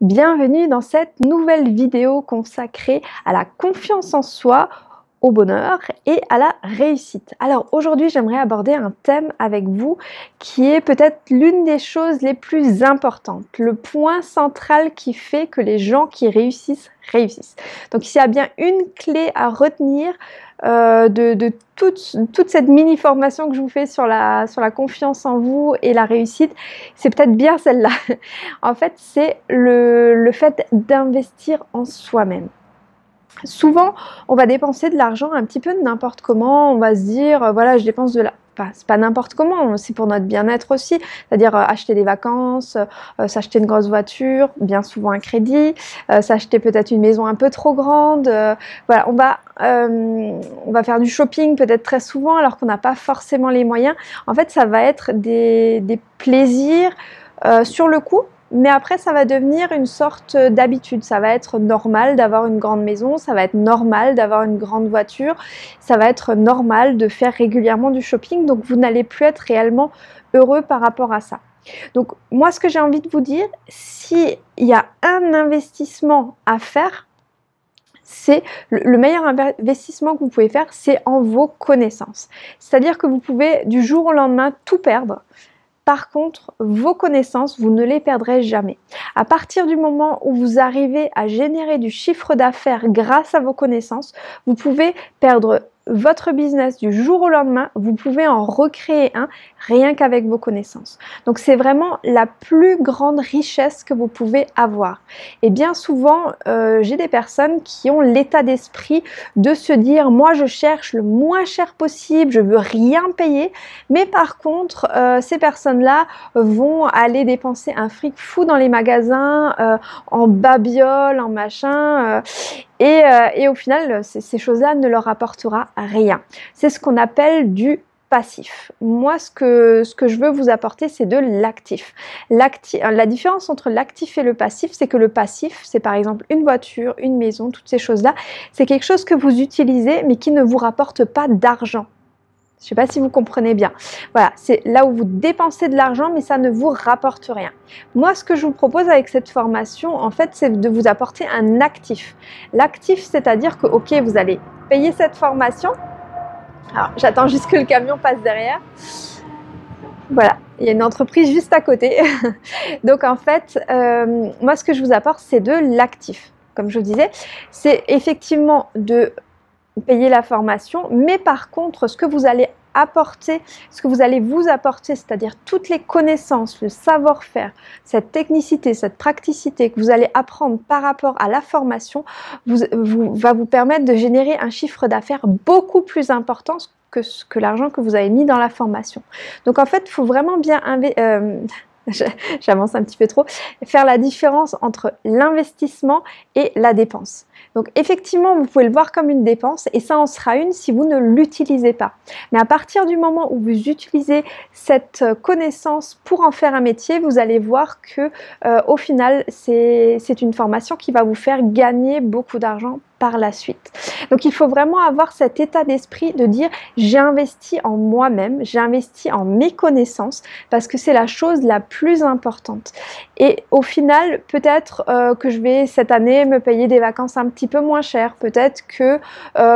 Bienvenue dans cette nouvelle vidéo consacrée à la confiance en soi, au bonheur et à la réussite. Alors aujourd'hui, j'aimerais aborder un thème avec vous qui est peut-être l'une des choses les plus importantes, le point central qui fait que les gens qui réussissent. Donc s'il y a bien une clé à retenir de toute cette mini-formation que je vous fais sur la confiance en vous et la réussite, c'est peut-être bien celle-là. En fait, c'est le fait d'investir en soi-même. Souvent, on va dépenser de l'argent un petit peu de n'importe comment, on va se dire, voilà, je dépense de la... Enfin, c'est pas n'importe comment, c'est pour notre bien-être aussi, c'est-à-dire acheter des vacances, s'acheter une grosse voiture, bien souvent un crédit, s'acheter peut-être une maison un peu trop grande, voilà, on va faire du shopping peut-être très souvent alors qu'on n'a pas forcément les moyens. En fait, ça va être des plaisirs sur le coup. Mais après, ça va devenir une sorte d'habitude. Ça va être normal d'avoir une grande maison, ça va être normal d'avoir une grande voiture, ça va être normal de faire régulièrement du shopping. Donc, vous n'allez plus être réellement heureux par rapport à ça. Donc, moi, ce que j'ai envie de vous dire, s'il y a un investissement à faire, c'est le meilleur investissement que vous pouvez faire, c'est en vos connaissances. C'est-à-dire que vous pouvez du jour au lendemain tout perdre. Par contre, vos connaissances, vous ne les perdrez jamais. À partir du moment où vous arrivez à générer du chiffre d'affaires grâce à vos connaissances, vous pouvez perdre votre business du jour au lendemain, vous pouvez en recréer un rien qu'avec vos connaissances. Donc c'est vraiment la plus grande richesse que vous pouvez avoir. Et bien souvent, j'ai des personnes qui ont l'état d'esprit de se dire moi je cherche le moins cher possible, je veux rien payer, mais par contre ces personnes-là vont aller dépenser un fric fou dans les magasins, en babiole, en machin. Et au final, ces choses-là ne leur apportera rien. C'est ce qu'on appelle du passif. Moi, ce que je veux vous apporter, c'est de l'actif. La différence entre l'actif et le passif, c'est que le passif, c'est par exemple une voiture, une maison, toutes ces choses-là, c'est quelque chose que vous utilisez, mais qui ne vous rapporte pas d'argent. Je ne sais pas si vous comprenez bien. Voilà, c'est là où vous dépensez de l'argent, mais ça ne vous rapporte rien. Moi, ce que je vous propose avec cette formation, en fait, c'est de vous apporter un actif. L'actif, c'est-à-dire que, ok, vous allez payer cette formation. Alors, j'attends juste que le camion passe derrière. Voilà, il y a une entreprise juste à côté. Donc, en fait, moi, ce que je vous apporte, c'est de l'actif. Comme je vous disais, c'est effectivement de payer la formation, mais par contre, ce que vous allez apporter, ce que vous allez vous apporter, c'est-à-dire toutes les connaissances, le savoir-faire, cette technicité, cette praticité que vous allez apprendre par rapport à la formation, va vous permettre de générer un chiffre d'affaires beaucoup plus important que l'argent que vous avez mis dans la formation. Donc en fait, il faut vraiment bien j'avance un petit peu trop, faire la différence entre l'investissement et la dépense. Donc effectivement, vous pouvez le voir comme une dépense et ça en sera une si vous ne l'utilisez pas. Mais à partir du moment où vous utilisez cette connaissance pour en faire un métier, vous allez voir que au final, c'est une formation qui va vous faire gagner beaucoup d'argent par la suite. Donc il faut vraiment avoir cet état d'esprit de dire j'ai investi en moi-même, j'ai investi en mes connaissances parce que c'est la chose la plus importante. Et au final, peut-être que je vais cette année me payer des vacances un petit peu moins chères, peut-être que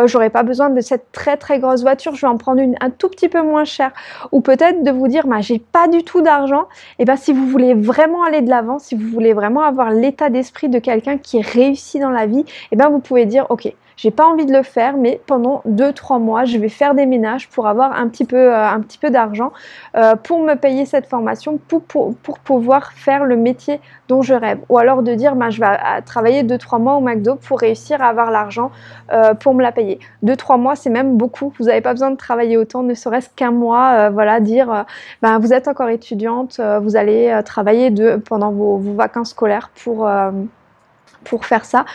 j'aurai pas besoin de cette très très grosse voiture, je vais en prendre une un tout petit peu moins chère, ou peut-être de vous dire bah, j'ai pas du tout d'argent, et ben si vous voulez vraiment aller de l'avant, si vous voulez vraiment avoir l'état d'esprit de quelqu'un qui réussit dans la vie, et ben vous pouvez dire ok, j'ai pas envie de le faire, mais pendant 2-3 mois, je vais faire des ménages pour avoir un petit peu d'argent pour me payer cette formation, pour pouvoir faire le métier dont je rêve. Ou alors de dire, ben, je vais travailler 2-3 mois au McDo pour réussir à avoir l'argent pour me la payer. 2-3 mois, c'est même beaucoup. Vous n'avez pas besoin de travailler autant, ne serait-ce qu'un mois. Voilà, dire, ben, vous êtes encore étudiante, vous allez travailler pendant vos vacances scolaires pour faire ça.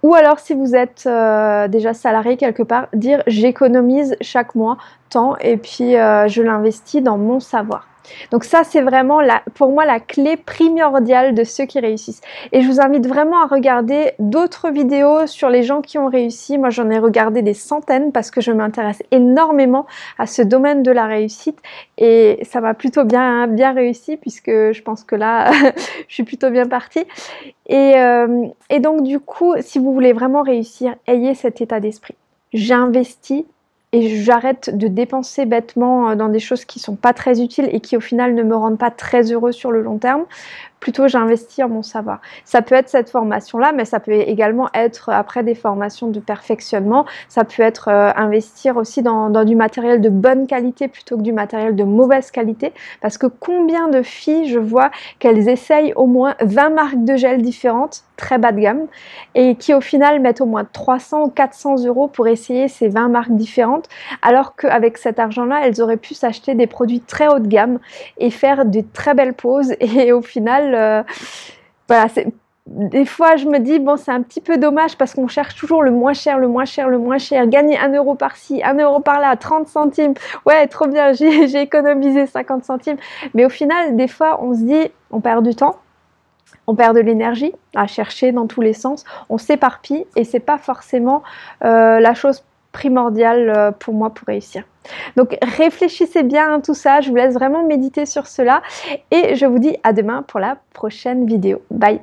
Ou alors si vous êtes déjà salarié quelque part, dire j'économise chaque mois tant et puis je l'investis dans mon savoir. Donc ça, c'est vraiment pour moi la clé primordiale de ceux qui réussissent. Et je vous invite vraiment à regarder d'autres vidéos sur les gens qui ont réussi. Moi, j'en ai regardé des centaines parce que je m'intéresse énormément à ce domaine de la réussite et ça m'a plutôt bien réussi puisque je pense que là, je suis plutôt bien partie. Et donc du coup, si vous voulez vraiment réussir, ayez cet état d'esprit. J'investis et j'arrête de dépenser bêtement dans des choses qui ne sont pas très utiles et qui au final ne me rendent pas très heureux sur le long terme. Plutôt j'investis en mon savoir. Ça peut être cette formation-là, mais ça peut également être après des formations de perfectionnement. Ça peut être investir aussi dans du matériel de bonne qualité plutôt que du matériel de mauvaise qualité. Parce que combien de filles, je vois qu'elles essayent au moins 20 marques de gel différentes, très bas de gamme, et qui au final mettent au moins 300 ou 400 € pour essayer ces 20 marques différentes, alors qu'avec cet argent-là, elles auraient pu s'acheter des produits très haut de gamme et faire de très belles poses. Et au final, voilà, des fois je me dis bon, c'est un petit peu dommage parce qu'on cherche toujours le moins cher, le moins cher, le moins cher, gagner 1 € par-ci, 1 € par-là, 30 centimes, ouais trop bien, j'ai économisé 50 centimes, mais au final des fois on se dit on perd du temps, on perd de l'énergie à chercher dans tous les sens, on s'éparpille et c'est pas forcément la chose primordiale pour moi pour réussir. Donc réfléchissez bien à tout ça, je vous laisse vraiment méditer sur cela et je vous dis à demain pour la prochaine vidéo. Bye!